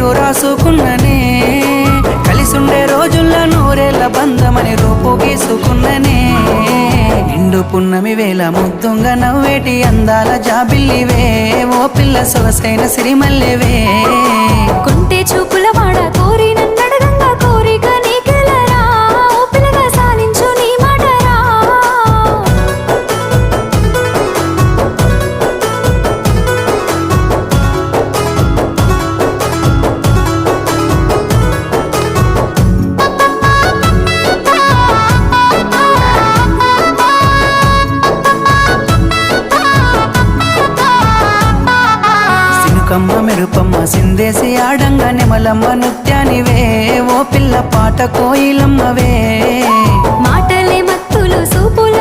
పేరు రాసుకున్ననే కలిసుండే రోజుల్లో నూరేళ్ల బంధమని రూపు గీసుకున్ననే నిండు పున్నమి వేళ ముద్దుంగా నవ్వేటి అందాల జాబిల్లివే ఓ పిల్ల సొగసైన సిరిమల్లెవే కొంటే చూపుల వాడ కోరి నన్నడగంగా కోరిక నీకెలరా ఓ పిల్లగా సాలించు నీ మాటరా సినుకమ్మ మెరుపమ్మ సిందేసి ఆడంగా నెమలమ్మ నృత్యానివే ఓ పిల్ల పాట కోయిలమ్మవే మాటలే మత్తులు సూపుల